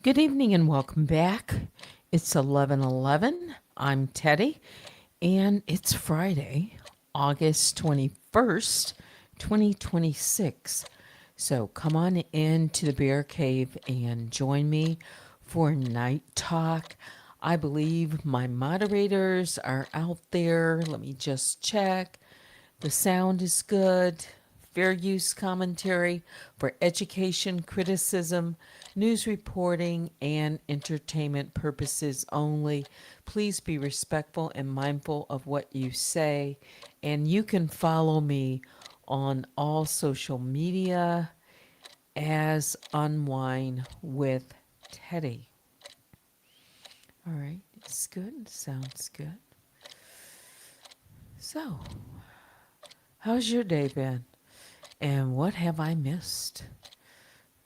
Good evening and welcome back. It's 11:11. I'm Teddy and it's Friday, August 21st, 2026. So come on into the Bear Cave and join me for Night Talk. I believe my moderators are out there. Let me just check. The sound is good. Fair use commentary for education, criticism, news reporting, and entertainment purposes only. Please be respectful and mindful of what you say. And you can follow me on all social media as Unwind with Teddy. All right, it's good. Sounds good. So, how's your day been? And what have I missed?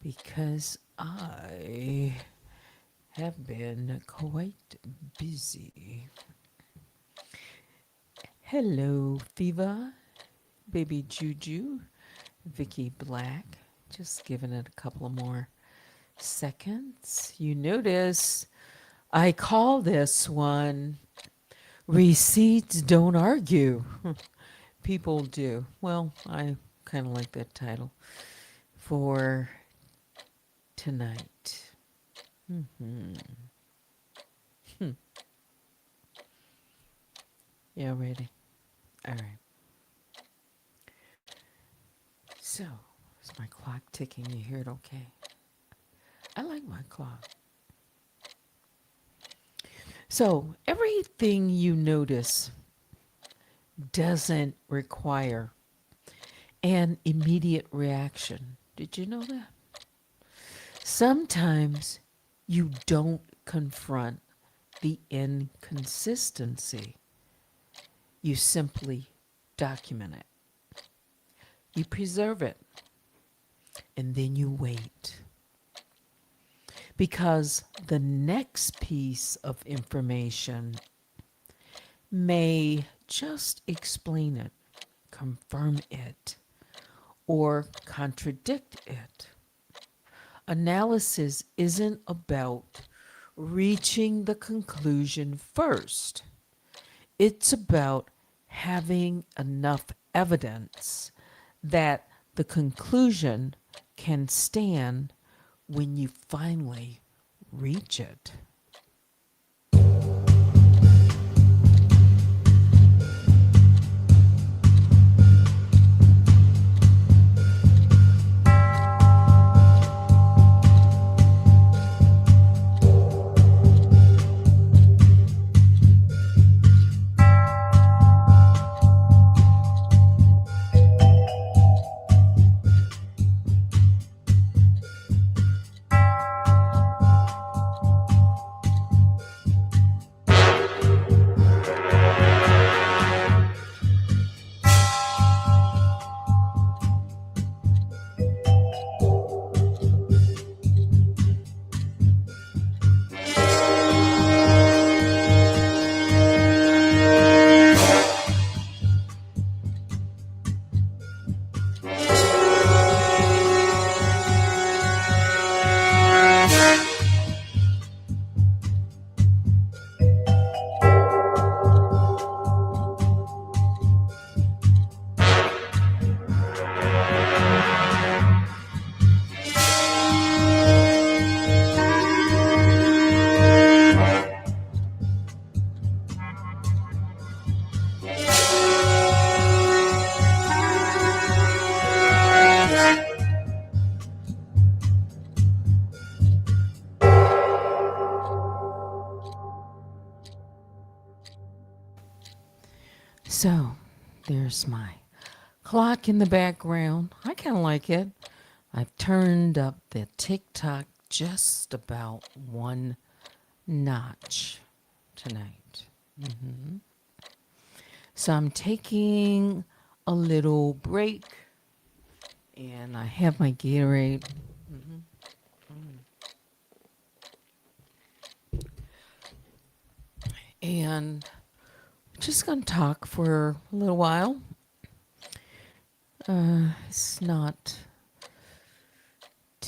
Because I have been quite busy. Hello, Fiva, Baby Juju, Vicky Black. Just giving it a couple of more seconds. You notice I call this one Receipts Don't Argue. People do. Well, I kind of like that title for tonight. Hmm. Yeah, ready. All right. So, is my clock ticking? You hear it okay? I like my clock. So, everything you notice doesn't require an immediate reaction. Did you know that? Sometimes you don't confront the inconsistency, you simply document it. You preserve it, and then you wait. Because the next piece of information may just explain it, confirm it, or contradict it. Analysis isn't about reaching the conclusion first, it's about having enough evidence that the conclusion can stand when you finally reach it. So, there's my clock in the background. I kind of like it. I've turned up the TikTok just about one notch tonight. hmm So I'm taking a little break and I have my Gatorade. hmm And just going to talk for a little while. It's not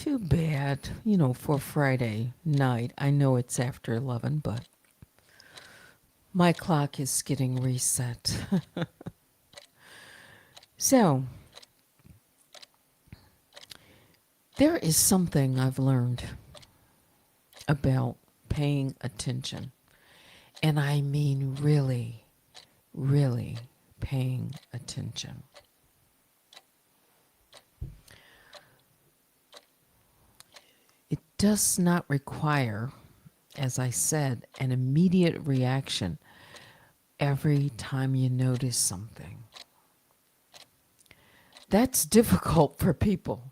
Too bad, for Friday night. I know it's after 11, but my clock is getting reset. So, there is something I've learned about paying attention. And I mean really, really paying attention. It does not require, as I said, an immediate reaction every time you notice something. That's difficult for people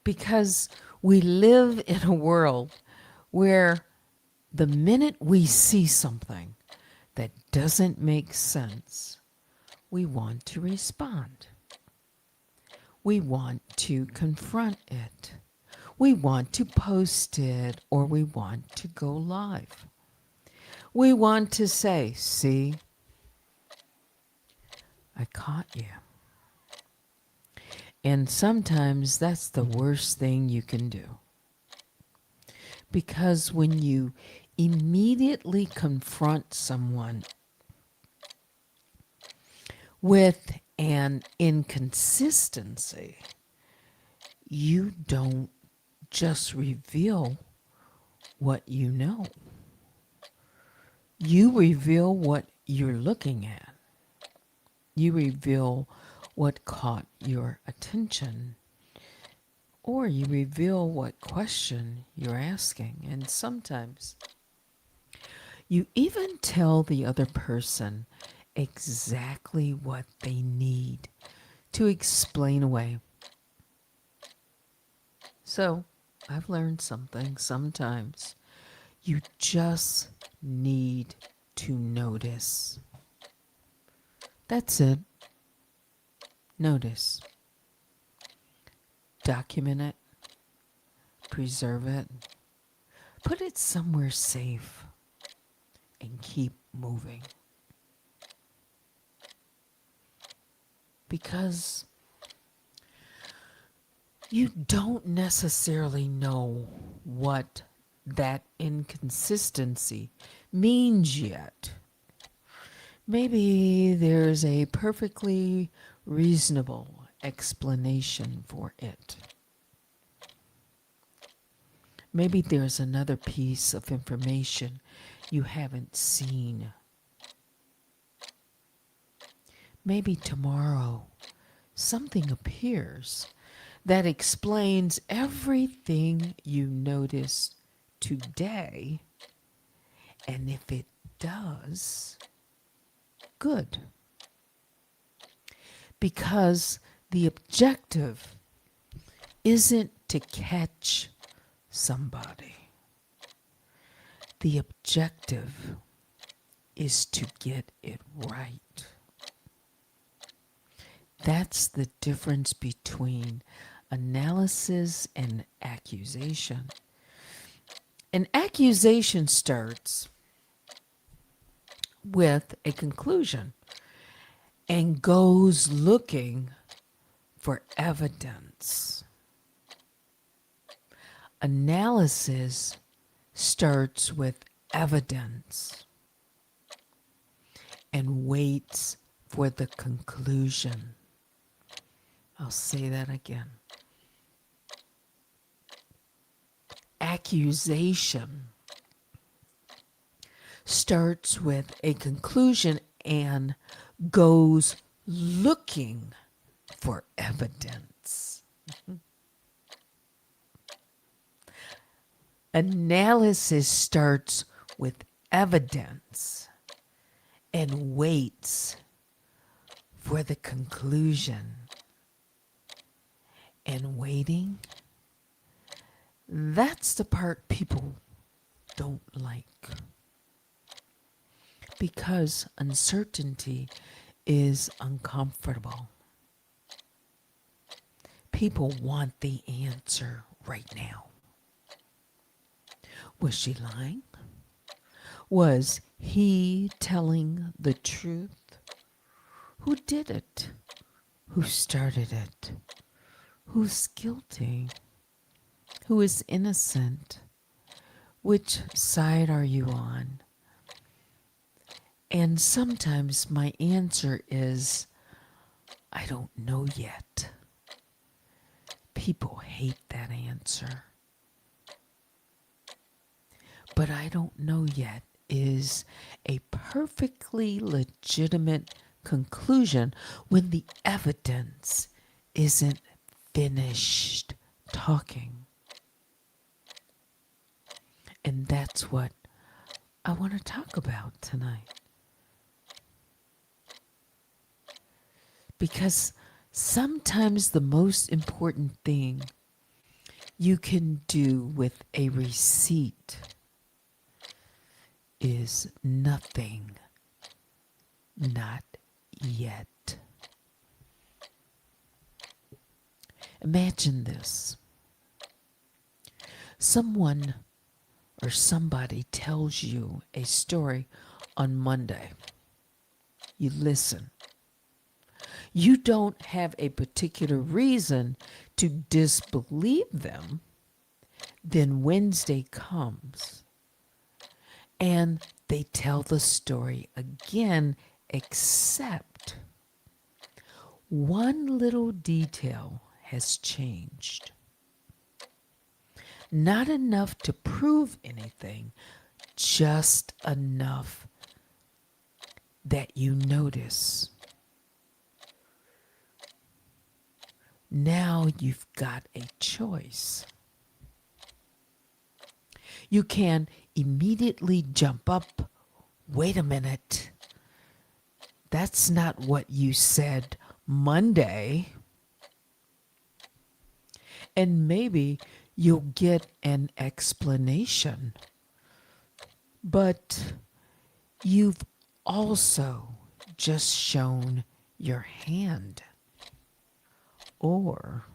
because we live in a world where the minute we see something that doesn't make sense, we want to respond. We want to confront it. We want to post it, or we want to go live. We want to say, see, I caught you. And sometimes that's the worst thing you can do. Because when you immediately confront someone with an inconsistency, you don't just reveal what you know. You reveal what you're looking at. You reveal what caught your attention, or you reveal what question you're asking. And sometimes you even tell the other person exactly what they need to explain away. So I've learned something. Sometimes you just need to notice. That's it. Notice. Document it. Preserve it. Put it somewhere safe. And keep moving. Because you don't necessarily know what that inconsistency means yet. Maybe there's a perfectly reasonable explanation for it. Maybe there's another piece of information you haven't seen. Maybe tomorrow something appears that explains everything you noticed today. And if it does, good. Because the objective isn't to catch somebody. The objective is to get it right. That's the difference between analysis and accusation. An accusation starts with a conclusion and goes looking for evidence. Analysis starts with evidence and waits for the conclusion. I'll say that again. Accusation starts with a conclusion and goes looking for evidence. Analysis starts with evidence and waits for the conclusion. And waiting, that's the part people don't like. Because uncertainty is uncomfortable. People want the answer right now. Was she lying? Was he telling the truth? Who did it? Who started it? Who's guilty? who is innocent? Which side are you on? And sometimes my answer is, I don't know yet. People hate that answer. But I don't know yet is a perfectly legitimate conclusion when the evidence isn't finished talking. And that's what I want to talk about tonight. Because sometimes the most important thing you can do with a receipt is nothing, not yet. Imagine this. Someone or somebody tells you a story on Monday. You listen. You don't have a particular reason to disbelieve them. Then Wednesday comes and they tell the story again, except one little detail has changed. Not enough to prove anything, just enough that you notice. Now you've got a choice. You can immediately jump up. Wait a minute. That's not what you said Monday. And maybe you'll get an explanation. But you've also just shown your hand. Or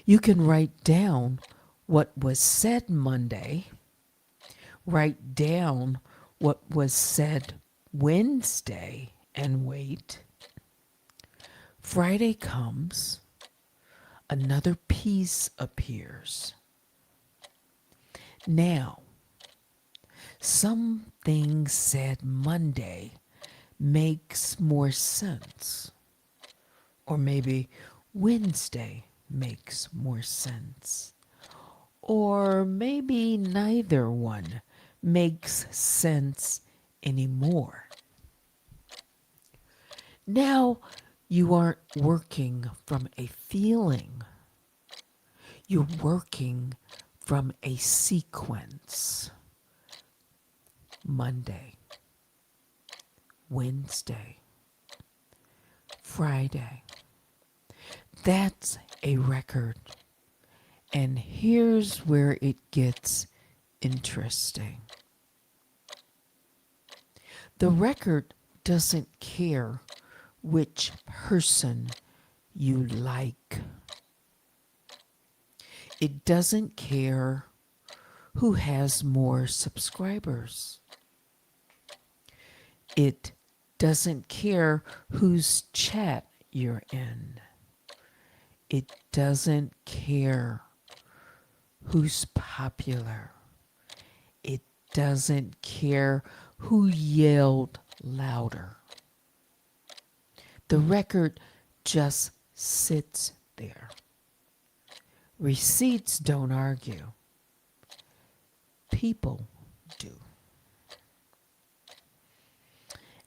you can write down what was said Monday, write down what was said Wednesday, and wait. Friday comes, another piece appears. Now, something said Monday makes more sense. Or maybe Wednesday makes more sense. Or maybe neither one makes sense anymore. Now you aren't working from a feeling. You're working from a sequence. Monday, Wednesday, Friday. That's a record. And here's where it gets interesting. The record doesn't care which person you like. It doesn't care who has more subscribers. It doesn't care whose chat you're in. It doesn't care who's popular. It doesn't care who yelled louder. The record just sits there. Receipts don't argue. People do.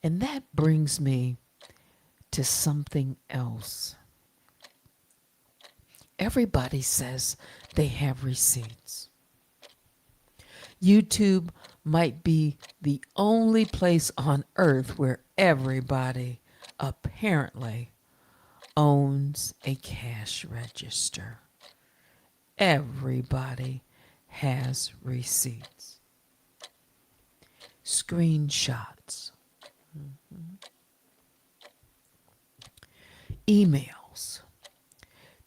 And that brings me to something else. Everybody says they have receipts. YouTube might be the only place on earth where everybody apparently owns a cash register. Everybody has receipts. Screenshots. Emails.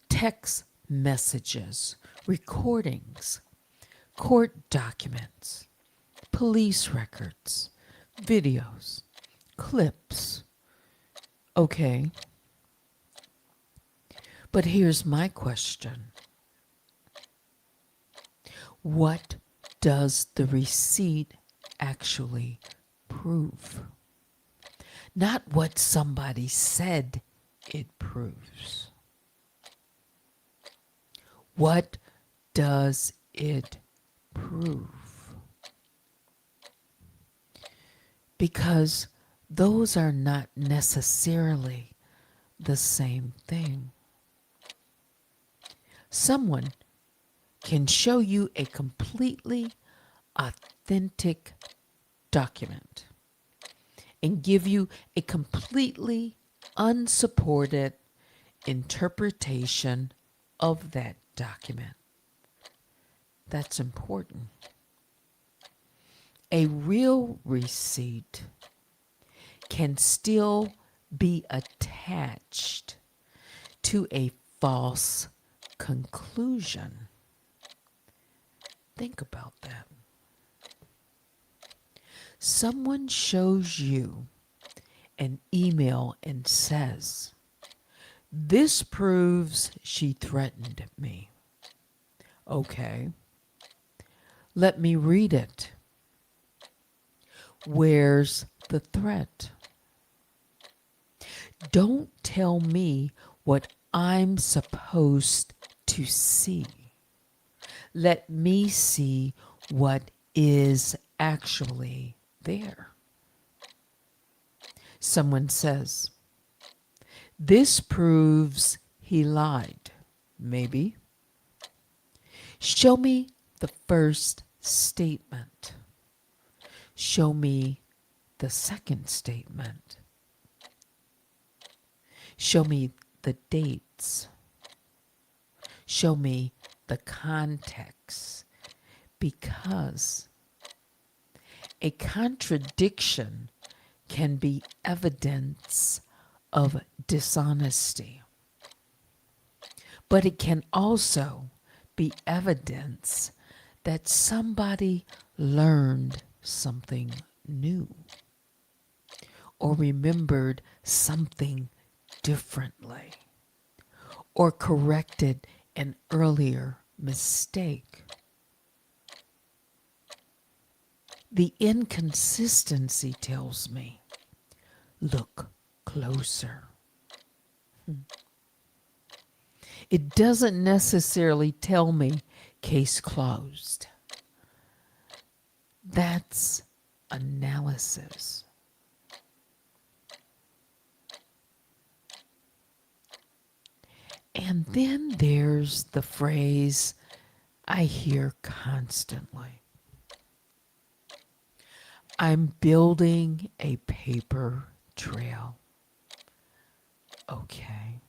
Text messages, recordings, court documents, police records, videos, clips. Okay. But here's my question. What does the receipt actually prove? Not what somebody said it proves. What does it prove? Because those are not necessarily the same thing. Someone can show you a completely authentic document and give you a completely unsupported interpretation of that document. That's important. A real receipt can still be attached to a false conclusion. Think about that. Someone shows you an email and says, "This proves she threatened me." Okay, let me read it. Where's the threat? Don't tell me what I'm supposed to see. Let me see what is actually there. Someone says, "This proves he lied." Maybe. Show me the first statement. Show me the second statement. Show me the dates. Show me the context. Because a contradiction can be evidence of dishonesty, but it can also be evidence that somebody learned something new or remembered something differently or corrected an earlier mistake. The inconsistency tells me, look closer. It doesn't necessarily tell me case closed. That's analysis. And then there's the phrase I hear constantly. I'm building a paper trail. Okay.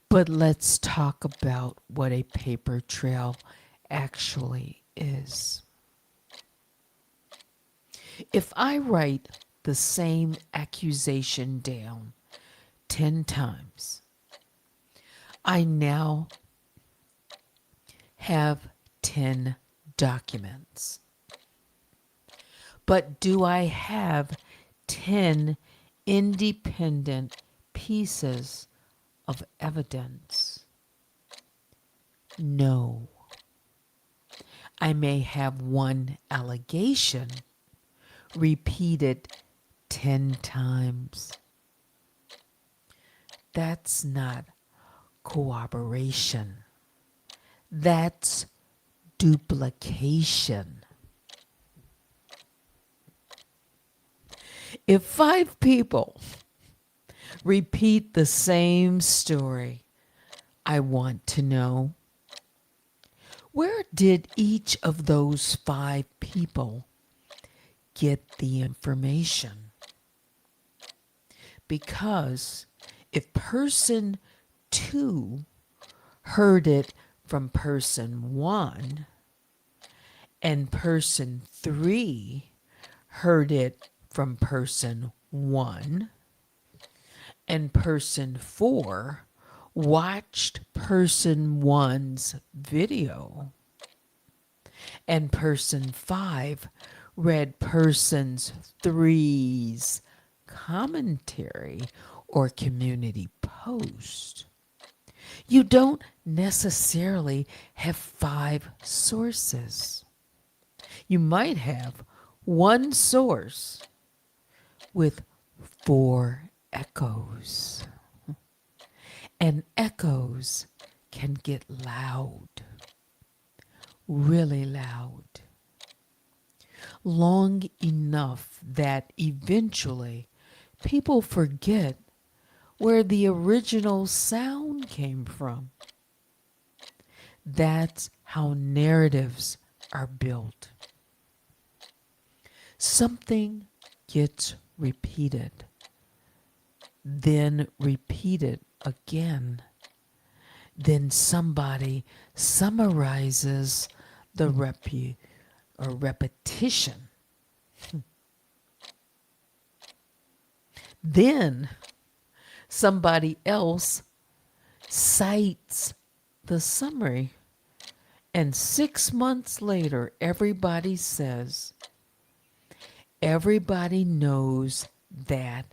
But let's talk about what a paper trail actually is. If I write the same accusation down 10 times, I now have 10 documents. But do I have 10 independent pieces of evidence? No. I may have one allegation repeated 10 times. That's not corroboration. That's duplication. If 5 people repeat the same story, I want to know, where did each of those 5 people get the information? Because if person 2 heard it from person 1 and person 3 heard it from person 1 and person 4 watched person 1's video and person 5 read person 3's commentary or community post, You don't necessarily have 5 sources. You might have one source with 4 echoes. And echoes can get loud, really loud, long enough that eventually people forget where the original sound came from. That's how narratives are built. Something gets repeated, then repeated again. Then somebody summarizes the repetition. Then somebody else cites the summary. And 6 months later, everybody says, everybody knows that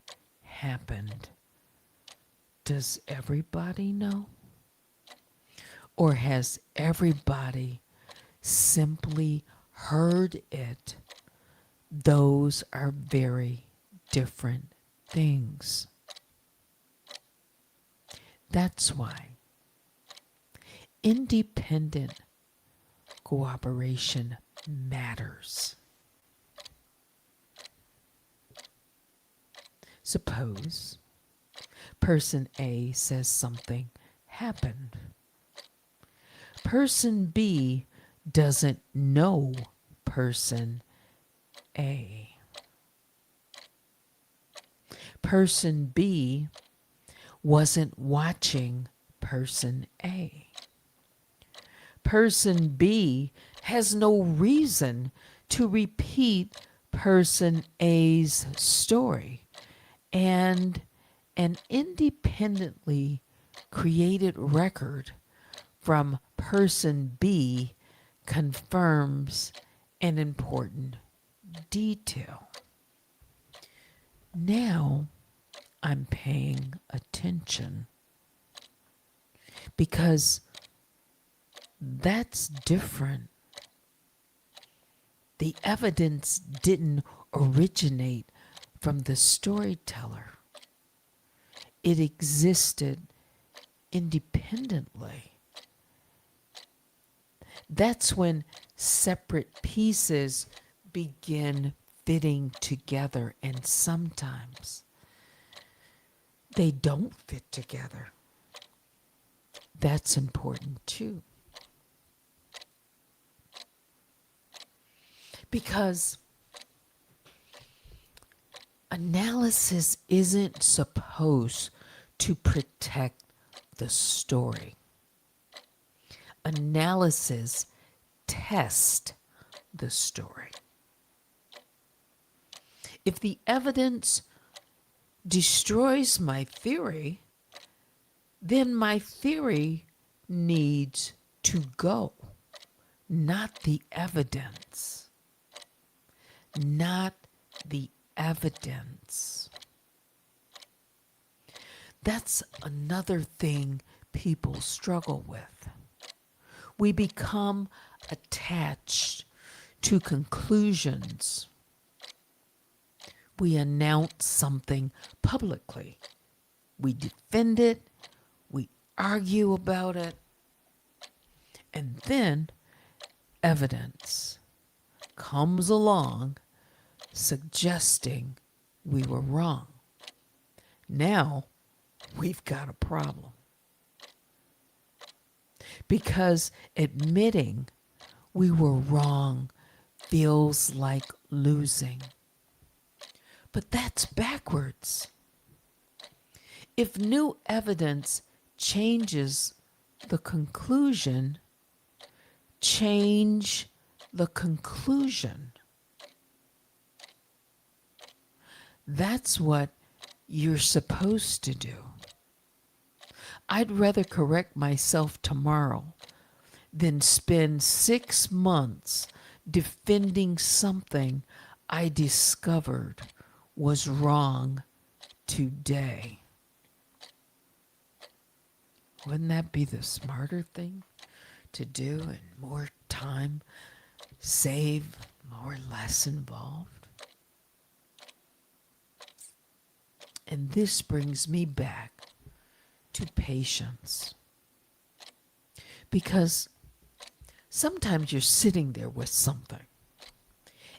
happened. Does everybody know? Or has everybody simply heard it? Those are very different things. That's why independent cooperation matters. Suppose person A says something happened. Person B doesn't know person A. Person B wasn't watching person A. Person B has no reason to repeat person A's story. And an independently created record from person B confirms an important detail. Now I'm paying attention because that's different. The evidence didn't originate from the storyteller. It existed independently. That's when separate pieces begin fitting together, and sometimes they don't fit together. That's important too. Because analysis isn't supposed to protect the story. Analysis tests the story. If the evidence destroys my theory, then my theory needs to go, not the evidence. Not the evidence. That's another thing people struggle with. We become attached to conclusions. We announce something publicly. We defend it. We argue about it. And then evidence comes along suggesting we were wrong. Now we've got a problem. Because admitting we were wrong feels like losing. But that's backwards. If new evidence changes the conclusion, change the conclusion. That's what you're supposed to do. I'd rather correct myself tomorrow than spend 6 months defending something I discovered was wrong today. Wouldn't that be the smarter thing to do and more time save, more less involved? And this brings me back to patience. Because sometimes you're sitting there with something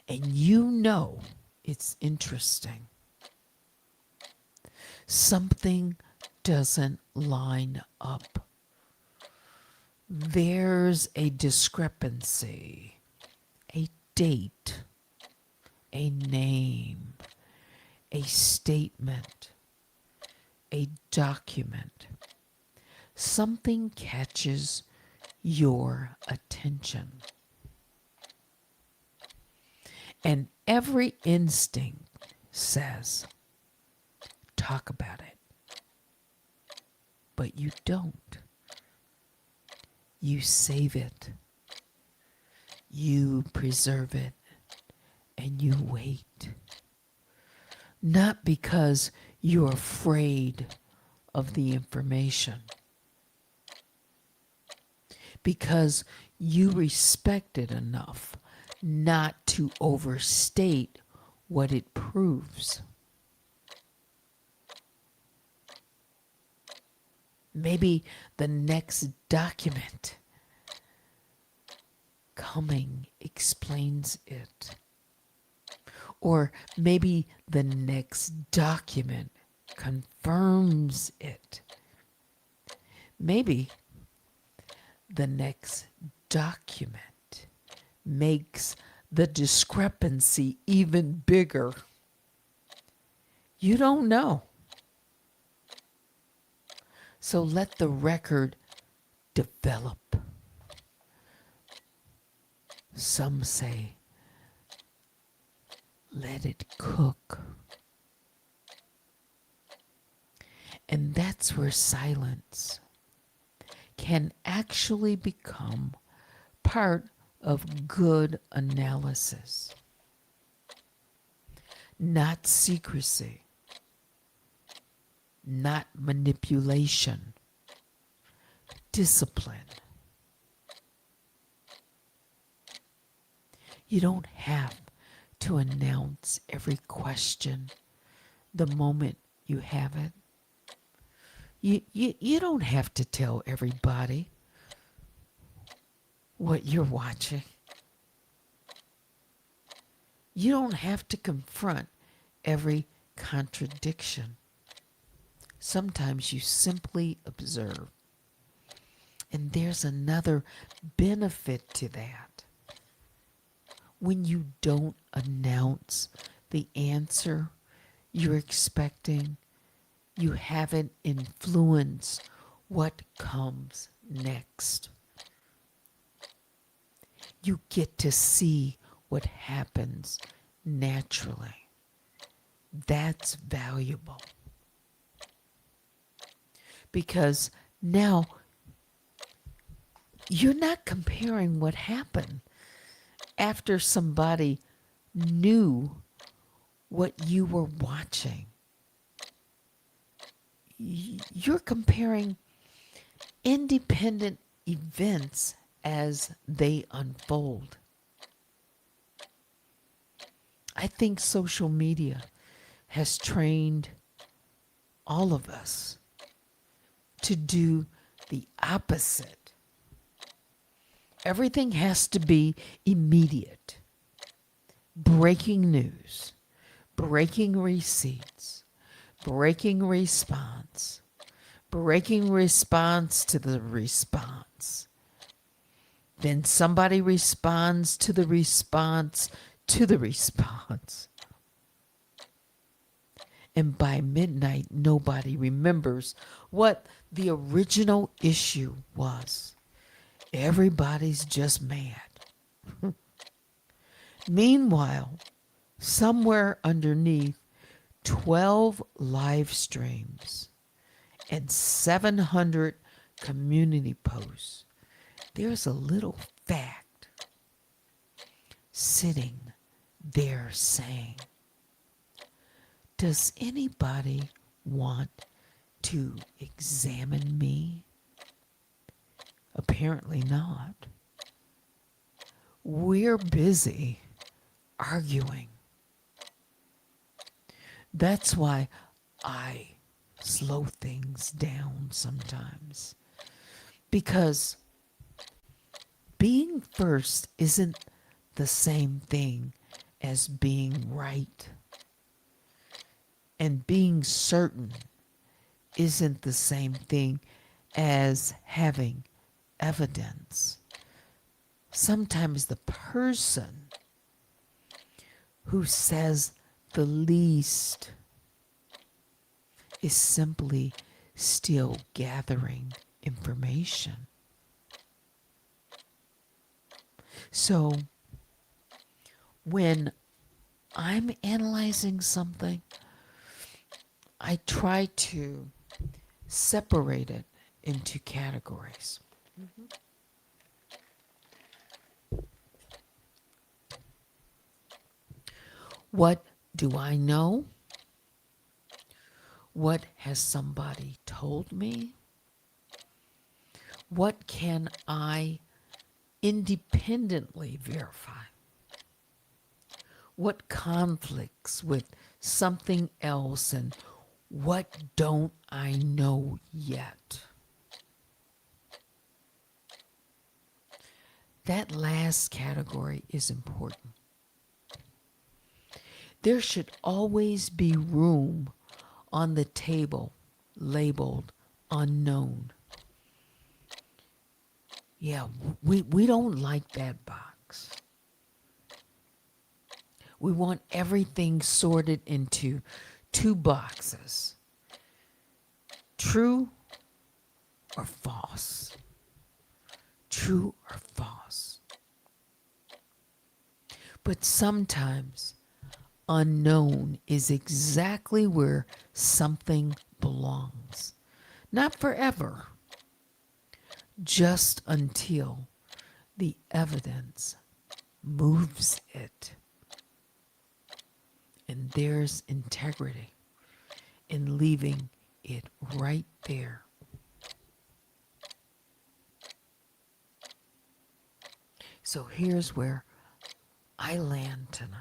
and you know it's interesting. Something doesn't line up. There's a discrepancy, a date, a name, a statement, a document. Something catches your attention. And every instinct says, talk about it. But you don't. You save it. You preserve it. And you wait. Not because you're afraid of the information. Because you respect it enough not to overstate what it proves. Maybe the next document coming explains it. Or maybe the next document confirms it. Maybe the next document makes the discrepancy even bigger. You don't know. So let the record develop. Some say, let it cook. And that's where silence can actually become part of good analysis, not secrecy, not manipulation, discipline. You don't have to announce every question the moment you have it. You don't have to tell everybody what you're watching. You don't have to confront every contradiction. Sometimes you simply observe. And there's another benefit to that. When you don't announce the answer you're expecting, you haven't influenced what comes next. You get to see what happens naturally. That's valuable. Because now you're not comparing what happened after somebody knew what you were watching. You're comparing independent events as they unfold. I think social media has trained all of us to do the opposite. Everything has to be immediate. Breaking news, breaking receipts, breaking response to the response. Then somebody responds to the response to the response. And by midnight, nobody remembers what the original issue was. Everybody's just mad. Meanwhile, somewhere underneath 12 live streams and 700 community posts, there's a little fact sitting there saying, does anybody want to examine me? Apparently not. We're busy arguing. That's why I slow things down sometimes. Because being first isn't the same thing as being right. And being certain isn't the same thing as having evidence. Sometimes the person who says the least is simply still gathering information. So when I'm analyzing something, I try to separate it into categories. What do I know? What has somebody told me? What can I independently verify? What conflicts with something else, and what don't I know yet? That last category is important. There should always be room on the table labeled unknown. Yeah, we don't like that box. We want everything sorted into two boxes: true or false. True or false. But sometimes unknown is exactly where something belongs. Not forever, just until the evidence moves it. And there's integrity in leaving it right there. So here's where I land tonight.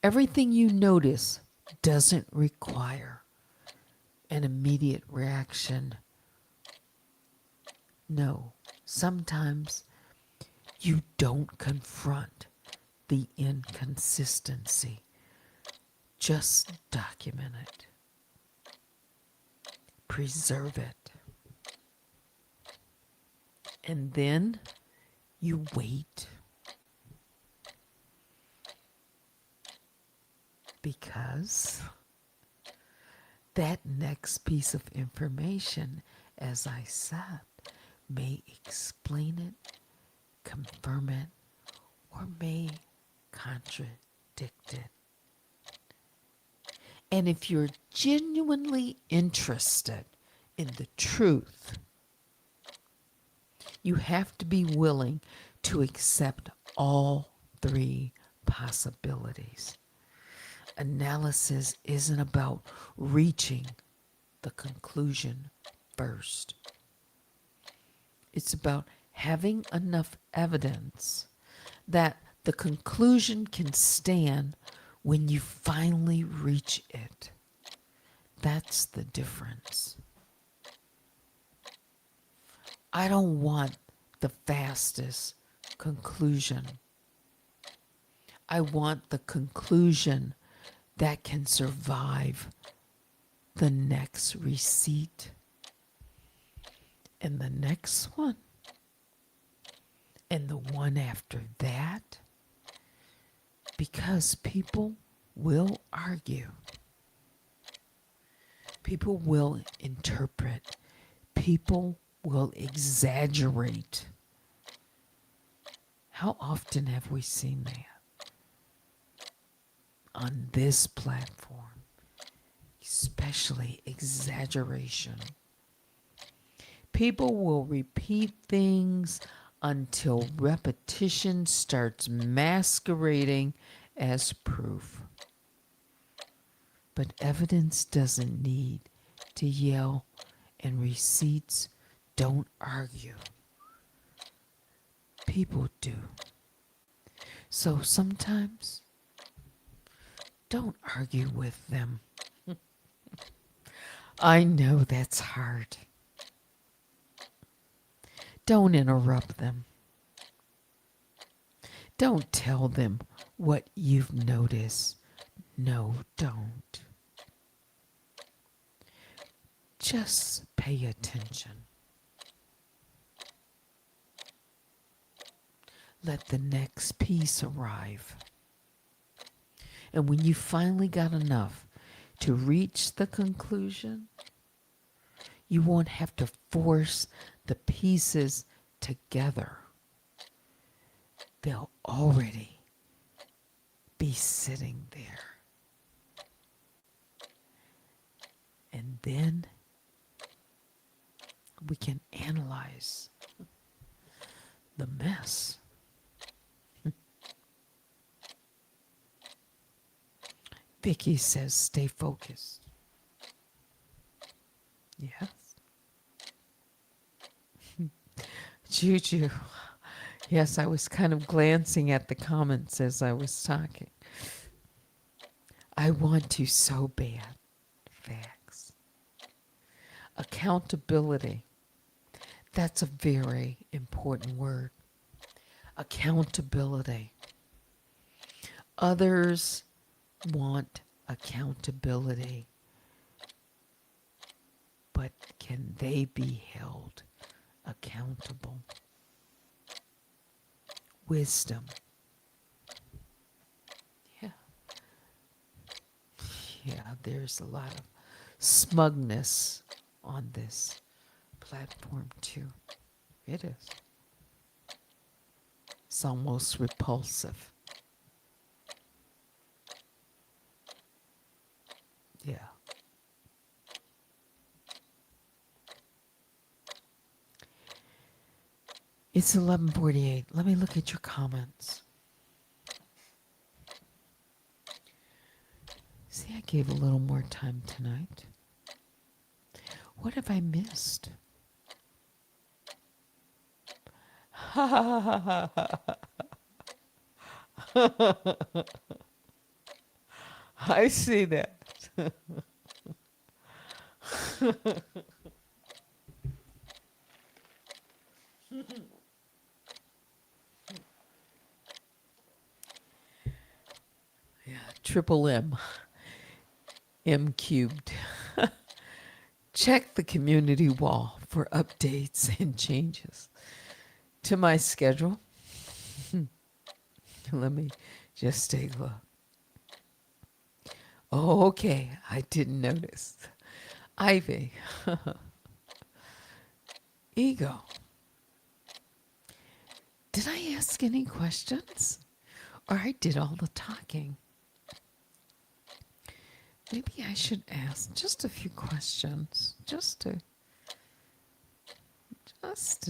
Everything you notice doesn't require an immediate reaction. No, sometimes you don't confront the inconsistency. Just document it. Preserve it. And then you wait. Because that next piece of information, as I said, may explain it, confirm it, or may contradict it. And if you're genuinely interested in the truth, you have to be willing to accept all three possibilities. Analysis isn't about reaching the conclusion first. It's about having enough evidence that the conclusion can stand when you finally reach it. That's the difference. I don't want the fastest conclusion. I want the conclusion that can survive the next receipt and the next one and the one after that, because people will argue. People will interpret. People will exaggerate. How often have we seen that on this platform? Especially exaggeration. People will repeat things until repetition starts masquerading as proof. But evidence doesn't need to yell and receipts don't argue. People do. So sometimes don't argue with them. I know that's hard. Don't interrupt them. Don't tell them what you've noticed. No, don't. Just pay attention. Let the next piece arrive. And when you finally got enough to reach the conclusion, you won't have to force the pieces together. They'll already be sitting there. And then we can analyze the mess. Vicky says, stay focused. Yes. Juju. Yes, I was kind of glancing at the comments as I was talking. I want to so bad. Facts. Accountability. That's a very important word. Accountability. Others want accountability, but can they be held accountable? Wisdom. Yeah. Yeah, there's a lot of smugness on this platform too. It is. It's almost repulsive. Yeah. It's 11:48. Let me look at your comments. See, I gave a little more time tonight. What have I missed? I see that. Yeah, triple M. M cubed. Check the community wall for updates and changes to my schedule. Let me just take a look. Oh, okay. I didn't notice. Ivy. Ego. Did I ask any questions? Or I did all the talking? Maybe I should ask just a few questions, just to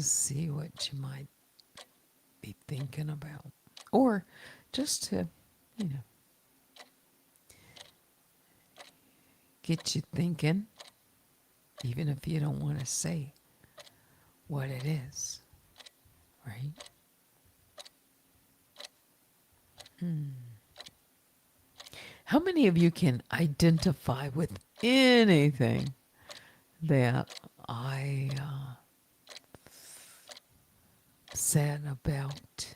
see what you might be thinking about, or just to, get you thinking, even if you don't want to say what it is, right? How many of you can identify with anything that I said about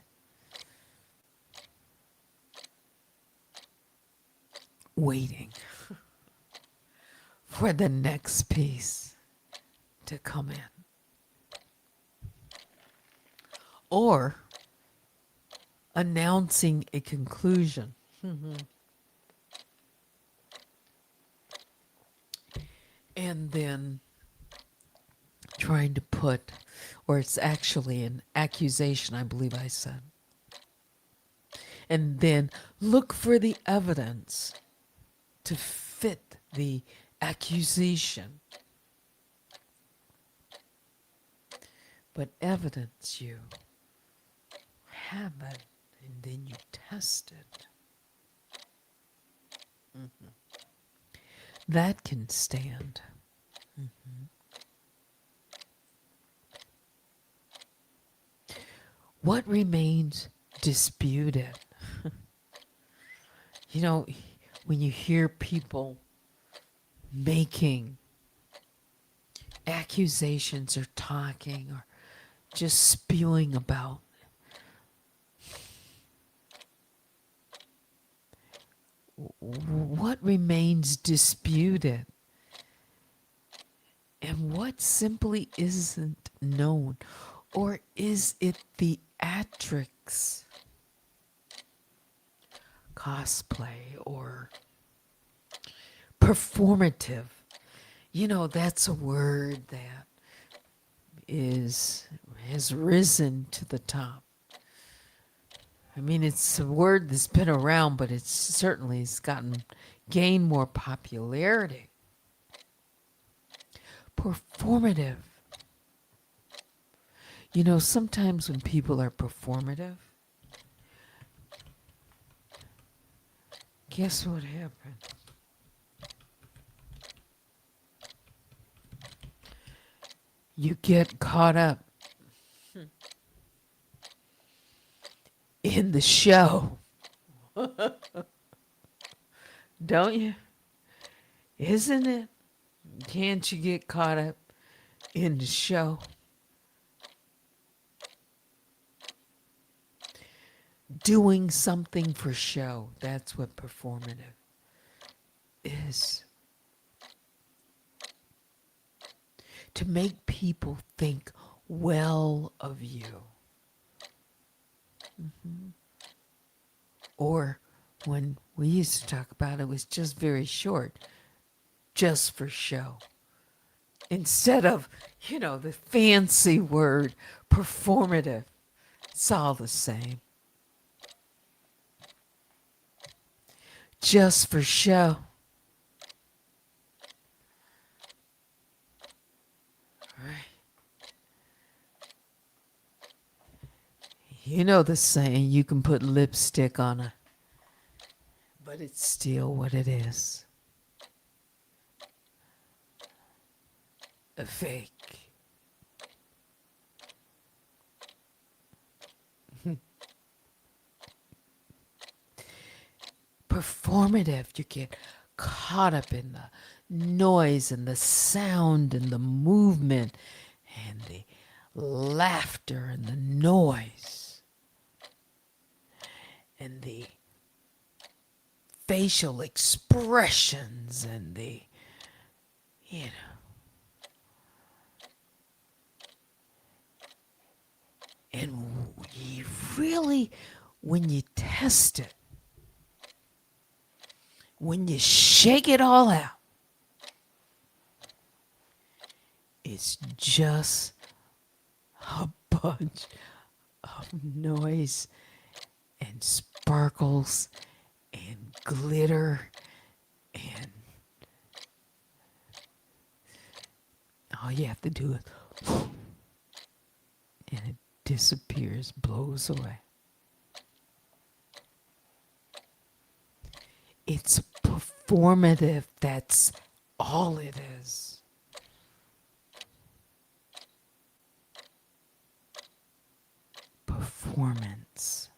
waiting for the next piece to come in? Or announcing a conclusion. And then trying to put, or it's actually an accusation, I believe I said. And then look for the evidence to fit the accusation. But evidence you have it, and then you test it. That can stand. What remains disputed? You know, when you hear people making accusations or talking or just spewing about what remains disputed and what simply isn't known, or is it theatrics, cosplay, or performative? You know, that's a word that is has risen to the top. I mean, it's a word that's been around, but it's certainly has gained more popularity. Performative. You know, sometimes when people are performative, guess what happened? You get caught up in the show, don't you? Isn't it? Can't you get caught up in the show? Doing something for show. That's what performative is. To make people think well of you. Or when we used to talk about it, was just very short, just for show. Instead of, the fancy word performative, it's all the same. Just for show. Right. You know the saying, you can put lipstick on a, but it's still what it is. A fake. Performative, you get caught up in the noise and the sound and the movement and the laughter and the noise and the facial expressions and the, you know, and you really, when you test it, when you shake it all out, it's just a bunch of noise and sparkles and glitter and all you have to do is and it disappears, blows away. It's performative, that's all it is. Performance.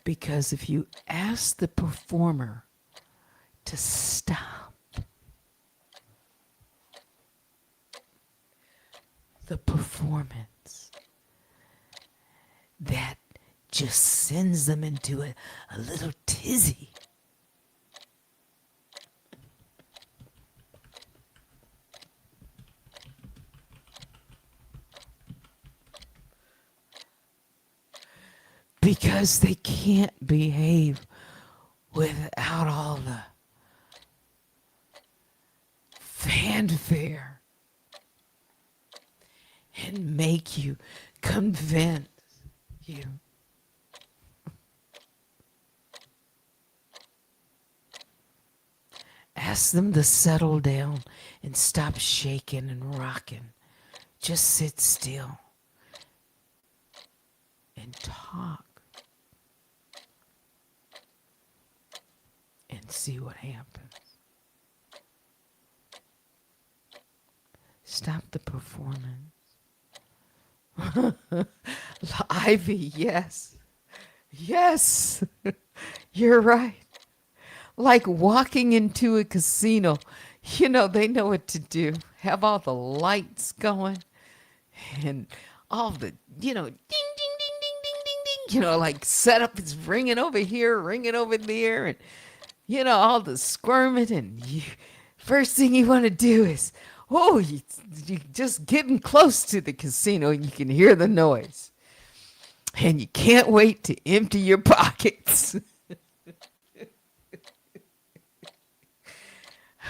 Because if you ask the performer to stop the performance, that just sends them into a little tizzy. Because they can't behave without all the fanfare and make you convince you. Ask them to settle down and stop shaking and rocking. Just sit still and talk and see what happens. stop the performance. Ivy, yes. Yes. You're right. Like walking into a casino. They know what to do. Have all the lights going and all the, ding, ding, ding, ding, ding, ding, ding. Like setup is ringing over here, ringing over there, and, all the squirming. And first thing you want to do is, you just getting close to the casino and you can hear the noise. And you can't wait to empty your pockets.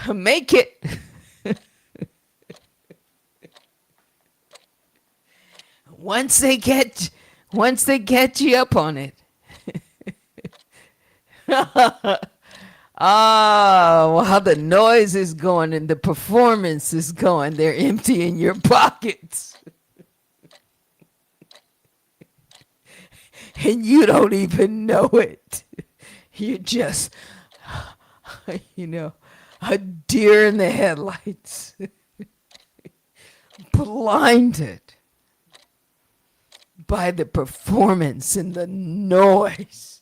Make it. Once they get you up on it. While the noise is going and the performance is going, they're emptying your pockets. And you don't even know it. You're just, a deer in the headlights. Blinded by the performance and the noise.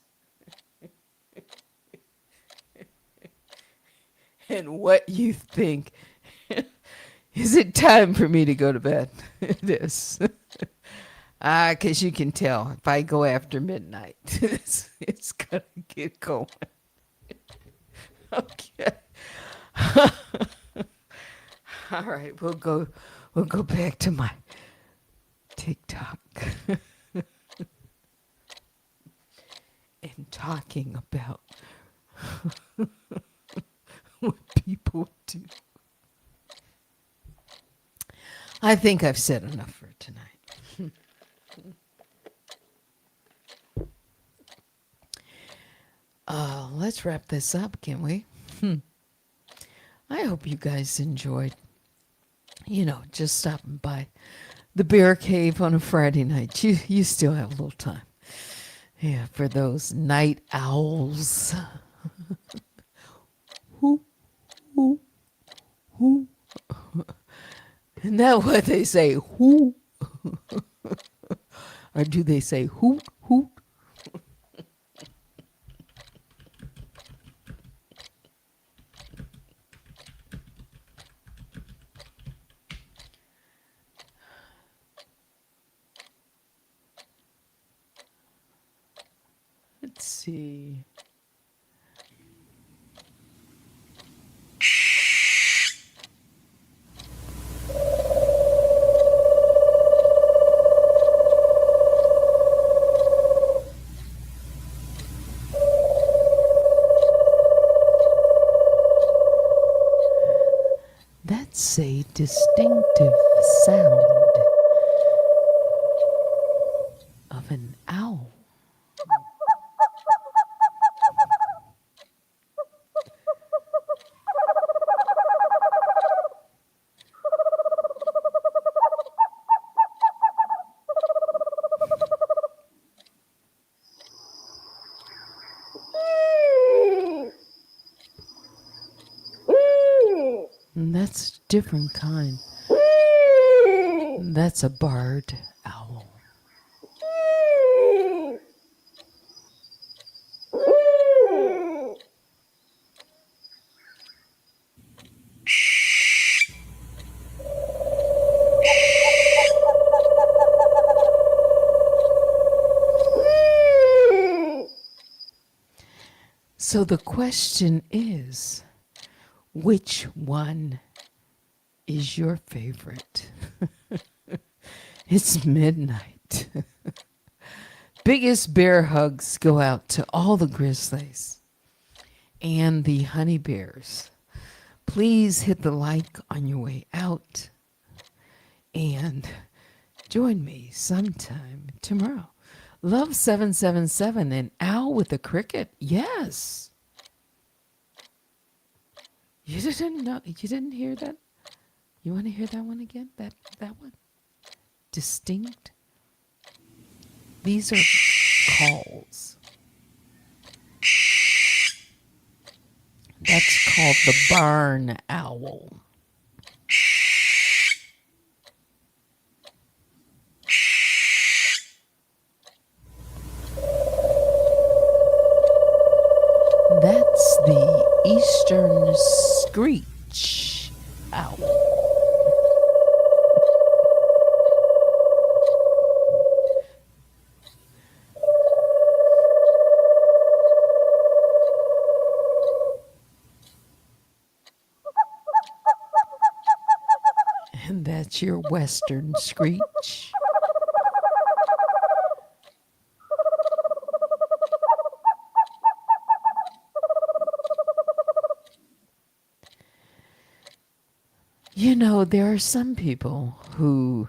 And what you think. Is it time for me to go to bed? It is. Because you can tell if I go after midnight, it's going to get going. Okay. All right, we'll go back to my TikTok and talking about what people do. I think I've said enough for tonight. Let's wrap this up, can't we? I hope you guys enjoyed, just stopping by the Bear Cave on a Friday night. You still have a little time. Yeah, for those night owls. Whoo, whoo, whoo. Isn't that what they say? Whoo. Or do they say hoot, hoot? Let's see. That's a distinctive sound of an owl. And that's a different kind. That's a barred owl. So the question is, which one is your favorite? It's midnight. Biggest bear hugs go out to all the grizzlies and the honey bears. Please hit the like on your way out and join me sometime tomorrow. Love 777 and Owl with a cricket. Yes. You didn't know? You didn't hear that? You want to hear that one again? That one? Distinct. These are calls. That's called the barn owl. the eastern screech owl. And that's your western screech. You know, there are some people who,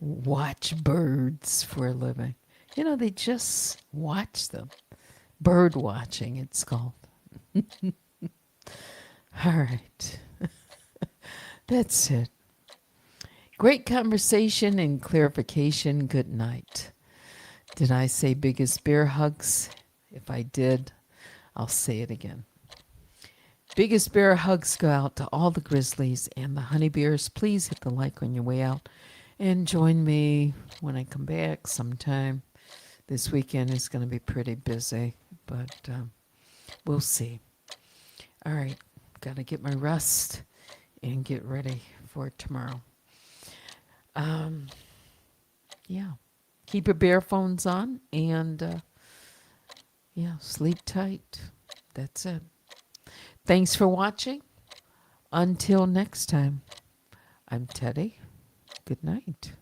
watch birds for a living. They just watch them. Bird watching, it's called. All right. That's it. Great conversation and clarification. Good night. Did I say biggest bear hugs? If I did, I'll say it again. Biggest bear hugs go out to all the grizzlies and the honey bears. Please hit the like on your way out and join me when I come back sometime. This weekend is going to be pretty busy, but we'll see. All right, got to get my rest and get ready for tomorrow. Yeah, keep your bear phones on and sleep tight. That's it. Thanks for watching. Until next time, I'm Teddy. Good night.